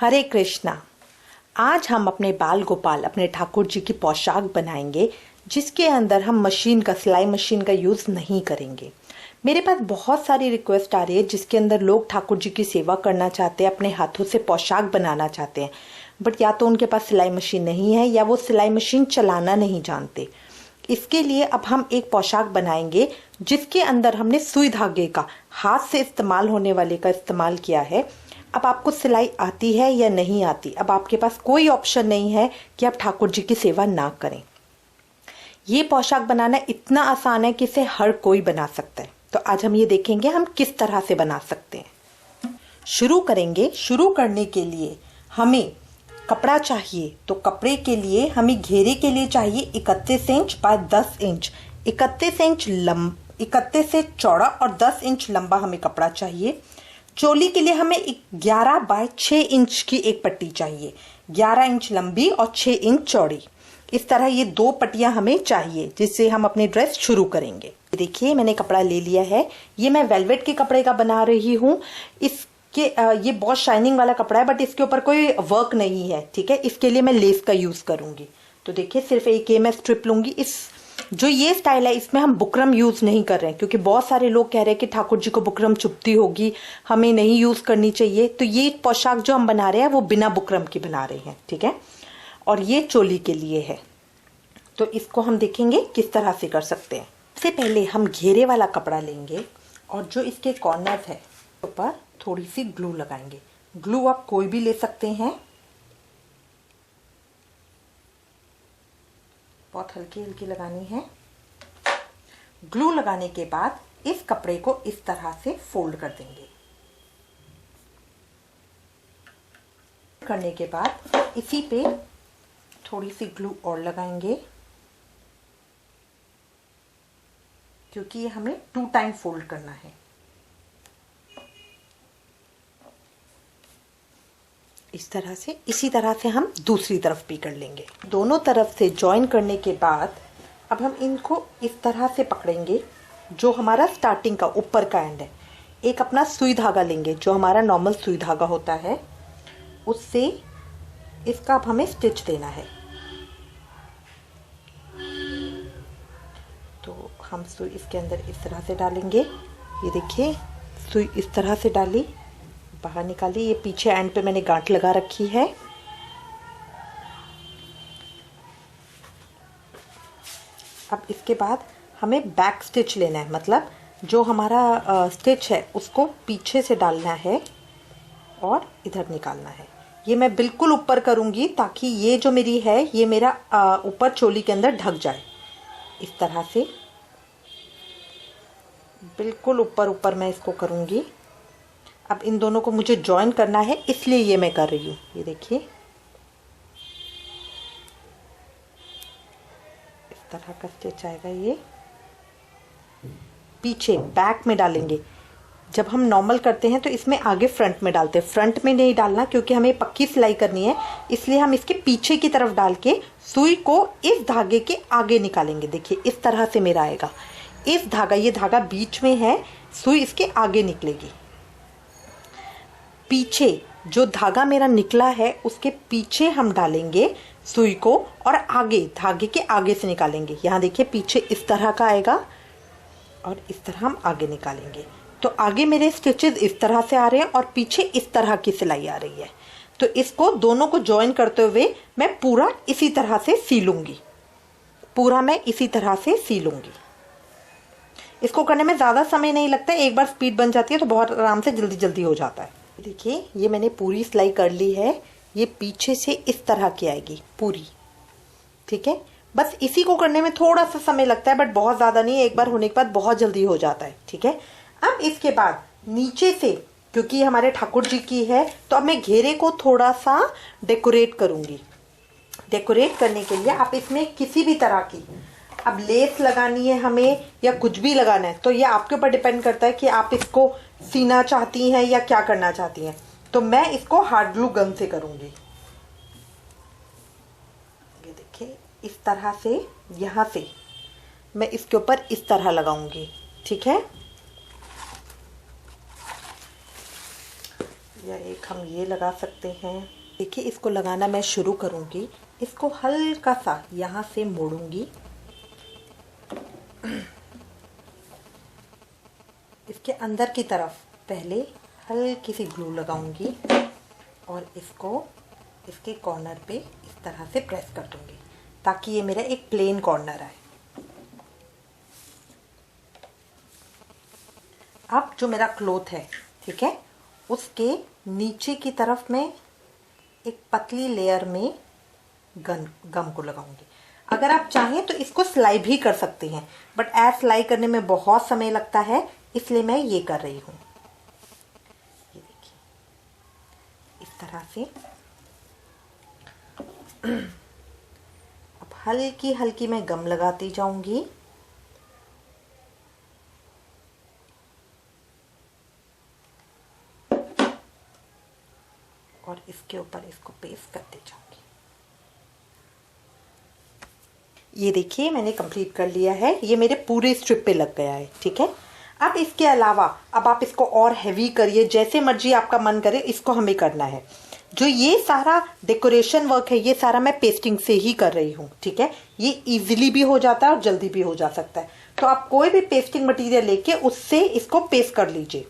हरे कृष्णा। आज हम अपने बाल गोपाल अपने ठाकुर जी की पोशाक बनाएंगे, जिसके अंदर हम मशीन का सिलाई मशीन का यूज़ नहीं करेंगे। मेरे पास बहुत सारी रिक्वेस्ट आ रही है जिसके अंदर लोग ठाकुर जी की सेवा करना चाहते हैं, अपने हाथों से पोशाक बनाना चाहते हैं, बट या तो उनके पास सिलाई मशीन नहीं है या वो सिलाई मशीन चलाना नहीं जानते। इसके लिए अब हम एक पोशाक बनाएंगे जिसके अंदर हमने सुई धागे का हाथ से इस्तेमाल होने वाले का इस्तेमाल किया है। अब आपको सिलाई आती है या नहीं आती, अब आपके पास कोई ऑप्शन नहीं है कि आप ठाकुर जी की सेवा ना करें। ये पोशाक बनाना इतना आसान है कि इसे हर कोई बना सकता है। तो आज हम ये देखेंगे हम किस तरह से बना सकते हैं। शुरू करेंगे। शुरू करने के लिए हमें कपड़ा चाहिए, तो कपड़े के लिए हमें घेरे के लिए चाहिए 31 इंच बाय 10 इंच। 31 से चौड़ा और 10 इंच लंबा हमें कपड़ा चाहिए। चोली के लिए हमें 11 बाय 6 इंच की एक पट्टी चाहिए, 11 इंच लंबी और 6 इंच चौड़ी। इस तरह ये दो पट्टियां हमें चाहिए जिससे हम अपनी ड्रेस शुरू करेंगे। देखिए मैंने कपड़ा ले लिया है, ये मैं वेलवेट के कपड़े का बना रही हूँ। ये बहुत शाइनिंग वाला कपड़ा है, बट इसके ऊपर कोई वर्क नहीं है, ठीक है। इसके लिए मैं लेस का यूज करूंगी। तो देखिए सिर्फ एक मैं स्ट्रिप लूंगी। इस जो ये स्टाइल है इसमें हम बुकरम यूज नहीं कर रहे हैं, क्योंकि बहुत सारे लोग कह रहे हैं कि ठाकुर जी को बुकरम चुभती होगी, हमें नहीं यूज करनी चाहिए। तो ये पोशाक जो हम बना रहे हैं वो बिना बुकरम की बना रहे हैं, ठीक है। और ये चोली के लिए है, तो इसको हम देखेंगे किस तरह से कर सकते हैं। सबसे पहले हम घेरे वाला कपड़ा लेंगे और जो इसके कॉर्नर्स है ऊपर थोड़ी सी ग्लू लगाएंगे। ग्लू आप कोई भी ले सकते हैं, बहुत हल्की हल्की लगानी है। ग्लू लगाने के बाद इस कपड़े को इस तरह से फोल्ड कर देंगे। करने के बाद इसी पे थोड़ी सी ग्लू और लगाएंगे, क्योंकि ये हमें 2 टाइम फोल्ड करना है। इस तरह से, इसी तरह से हम दूसरी तरफ भी कर लेंगे। दोनों तरफ से जॉइन करने के बाद अब हम इनको इस तरह से पकड़ेंगे। जो हमारा स्टार्टिंग का ऊपर का एंड है, एक अपना सुई धागा लेंगे जो हमारा नॉर्मल सुई धागा होता है, उससे इसका अब हमें स्टिच देना है। तो हम सुई इसके अंदर इस तरह से डालेंगे। ये देखिए सुई इस तरह से डाली, बाहर निकाली। ये पीछे एंड पे मैंने गांठ लगा रखी है। अब इसके बाद हमें बैक स्टिच लेना है, मतलब जो हमारा स्टिच है उसको पीछे से डालना है और इधर निकालना है। ये मैं बिल्कुल ऊपर करूंगी ताकि ये जो मेरी है ये मेरा ऊपर चोली के अंदर ढक जाए। इस तरह से बिल्कुल ऊपर ऊपर मैं इसको करूंगी। अब इन दोनों को मुझे जॉइन करना है, इसलिए ये मैं कर रही हूँ। ये देखिए इस तरह का स्टिच आएगा। ये पीछे बैक में डालेंगे। जब हम नॉर्मल करते हैं तो इसमें आगे फ्रंट में डालते हैं, फ्रंट में नहीं डालना क्योंकि हमें पक्की सिलाई करनी है, इसलिए हम इसके पीछे की तरफ डाल के सुई को इस धागे के आगे निकालेंगे। देखिए इस तरह से मेरा आएगा। इस धागा, ये धागा बीच में है, सुई इसके आगे निकलेगी। पीछे जो धागा मेरा निकला है उसके पीछे हम डालेंगे सुई को और आगे धागे के आगे से निकालेंगे। यहाँ देखिए पीछे इस तरह का आएगा और इस तरह हम आगे निकालेंगे। तो आगे मेरे स्टिचेस इस तरह से आ रहे हैं और पीछे इस तरह की सिलाई आ रही है। तो इसको दोनों को जॉइन करते हुए मैं पूरा इसी तरह से सीलूंगी। पूरा मैं इसी तरह से सीलूंगी। इसको करने में ज़्यादा समय नहीं लगता है, एक बार स्पीड बन जाती है तो बहुत आराम से जल्दी जल्दी हो जाता है। देखिए ये मैंने पूरी सिलाई कर ली है। ये पीछे से इस तरह की आएगी पूरी, ठीक है। बस इसी को करने में थोड़ा सा समय लगता है, बट बहुत ज़्यादा नहीं, एक बार होने के बाद बहुत जल्दी हो जाता है, ठीक है। अब इसके बाद नीचे से, क्योंकि हमारे ठाकुर जी की है, तो अब मैं घेरे को थोड़ा सा डेकोरेट करूंगी। डेकोरेट करने के लिए आप इसमें किसी भी तरह की, अब लेस लगानी है हमें या कुछ भी लगाना है, तो ये आपके ऊपर डिपेंड करता है कि आप इसको सीना चाहती हैं या क्या करना चाहती हैं। तो मैं इसको हार्ड ग्लू गन से करूंगी। ये देखिए इस तरह से, यहाँ से मैं इसके ऊपर इस तरह लगाऊंगी, ठीक है। या एक हम ये लगा सकते हैं। देखिए इसको लगाना मैं शुरू करूँगी, इसको हल्का सा यहाँ से मोड़ूंगी, इसके अंदर की तरफ पहले हल्की सी ग्लू लगाऊंगी और इसको इसके कॉर्नर पे इस तरह से प्रेस कर दूंगी ताकि ये मेरा एक प्लेन कॉर्नर आए। अब जो मेरा क्लॉथ है, ठीक है, उसके नीचे की तरफ मैं एक पतली लेयर में गम को लगाऊंगी। अगर आप चाहें तो इसको सिलाई भी कर सकते हैं, बट ऐड सिलाई करने में बहुत समय लगता है, इसलिए मैं ये कर रही हूँ। ये देखिए इस तरह से। अब हल्की हल्की मैं गम लगाती जाऊंगी। और इसके ऊपर इसको पेस्ट करते जाऊंगी। ये देखिए मैंने कंप्लीट कर लिया है, ये मेरे पूरे स्ट्रिप पे लग गया है, ठीक है। अब इसके अलावा अब आप इसको और हैवी करिए, जैसे मर्जी आपका मन करे, इसको हमें करना है। जो ये सारा डेकोरेशन वर्क है, ये सारा मैं पेस्टिंग से ही कर रही हूँ, ठीक है। ये इजीली भी हो जाता है और जल्दी भी हो जा सकता है। तो आप कोई भी पेस्टिंग मटेरियल लेके उससे इसको पेस्ट कर लीजिए।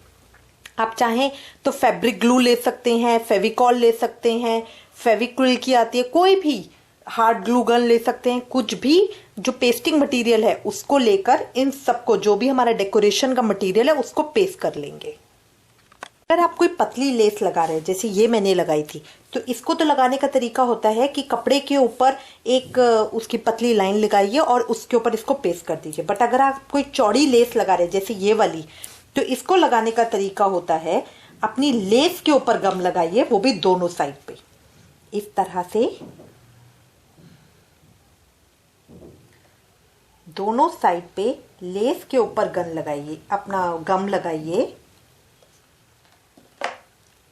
आप चाहें तो फैब्रिक ग्लू ले सकते हैं, फेविकॉल ले सकते हैं, फेविक्रिल की आती है, कोई भी हार्ड ग्लू गन ले सकते हैं। कुछ भी जो पेस्टिंग मटेरियल है उसको लेकर इन सबको, जो भी हमारा डेकोरेशन का मटेरियल है, उसको पेस्ट कर लेंगे। अगर आप कोई पतली लेस लगा रहे हैं, जैसे ये मैंने लगाई थी, तो इसको तो लगाने का तरीका होता है कि कपड़े के ऊपर एक उसकी पतली लाइन लगाइए और उसके ऊपर इसको पेस्ट कर दीजिए। बट अगर आप कोई चौड़ी लेस लगा रहे हैं, जैसे ये वाली, तो इसको लगाने का तरीका होता है अपनी लेस के ऊपर गम लगाइए, वो भी दोनों साइड पे इस तरह से। दोनों साइड पे लेस के ऊपर अपना गम लगाइए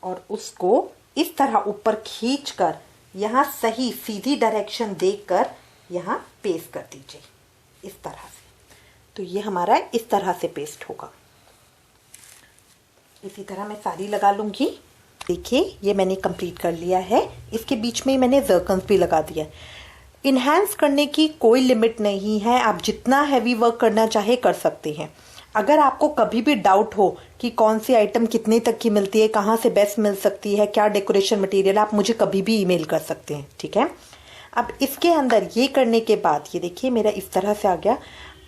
और उसको इस तरह ऊपर खींचकर यहाँ सही सीधी डायरेक्शन देखकर यहाँ पेस्ट कर दीजिए इस तरह से। तो ये हमारा इस तरह से पेस्ट होगा। इसी तरह मैं सारी लगा लूंगी। देखिए ये मैंने कंप्लीट कर लिया है। इसके बीच में मैंने जर्कन्स भी लगा दिया है। इन्हांस करने की कोई लिमिट नहीं है, आप जितना हैवी वर्क करना चाहे कर सकते हैं। अगर आपको कभी भी डाउट हो कि कौन सी आइटम कितने तक की मिलती है, कहाँ से बेस्ट मिल सकती है, क्या डेकोरेशन मटेरियल, आप मुझे कभी भी ईमेल कर सकते हैं, ठीक है। अब इसके अंदर ये करने के बाद ये देखिए मेरा इस तरह से आ गया।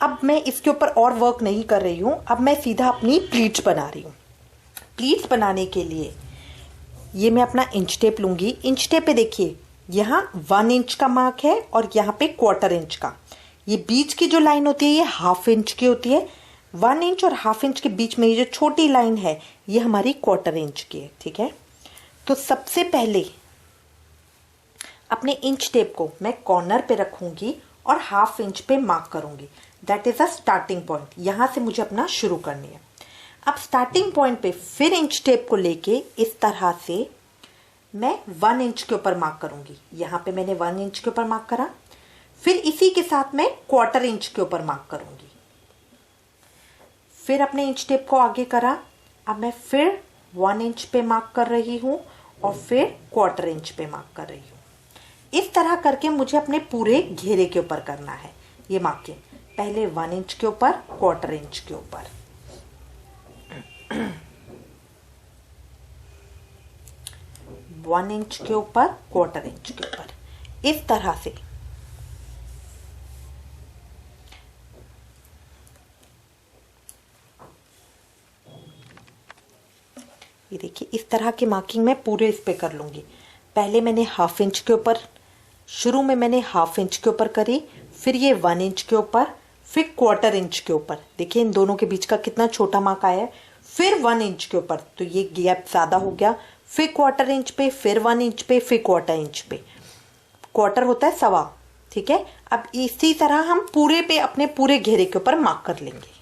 अब मैं इसके ऊपर और वर्क नहीं कर रही हूँ, अब मैं सीधा अपनी प्लीट्स बना रही हूँ। प्लीट्स बनाने के लिए ये मैं अपना इंच टेप लूंगी। इंच टेप पे देखिए यहाँ 1 इंच का मार्क है और यहाँ पे 1/4 इंच का। ये बीच की जो लाइन होती है ये 1/2 इंच की होती है। 1 इंच और 1/2 इंच के बीच में ये जो छोटी लाइन है ये हमारी 1/4 इंच की है, ठीक है। तो सबसे पहले अपने इंच टेप को मैं कॉर्नर पे रखूंगी और 1/2 इंच पे मार्क करूंगी। That is a starting point. यहां से मुझे अपना शुरू करनी है। अब स्टार्टिंग पॉइंट पे फिर इंच टेप को लेके इस तरह से मैं 1 इंच के ऊपर मार्क करूंगी। यहाँ पे मैंने 1 इंच के ऊपर मार्क करा, फिर इसी के साथ मैं 1/4 इंच के ऊपर मार्क करूंगी। फिर अपने इंच टेप को आगे करा। अब मैं फिर 1 इंच पे मार्क कर रही हूँ और फिर 1/4 इंच पे मार्क कर रही हूँ। इस तरह करके मुझे अपने पूरे घेरे के ऊपर करना है ये मार्किंग। पहले 1 इंच के ऊपर, 1/4 इंच के ऊपर, 1 इंच के ऊपर, 1/4 इंच के ऊपर, इस तरह से। ये देखिए इस तरह की मार्किंग मैं पूरे इस पे कर लूंगी। पहले मैंने 1/2 इंच के ऊपर, शुरू में मैंने 1/2 इंच के ऊपर करी, फिर ये 1 इंच के ऊपर, फिर 1/4 इंच के ऊपर। देखिए इन दोनों के बीच का कितना छोटा मार्क आया है। फिर 1 इंच के ऊपर, तो ये गैप ज्यादा हो गया। फिर 1/4 इंच पे, फिर 1 इंच पे, फिर 1/4 इंच पे। 1/4 होता है 1.25, ठीक है। अब इसी तरह हम पूरे पे अपने पूरे घेरे के ऊपर मार्क कर लेंगे।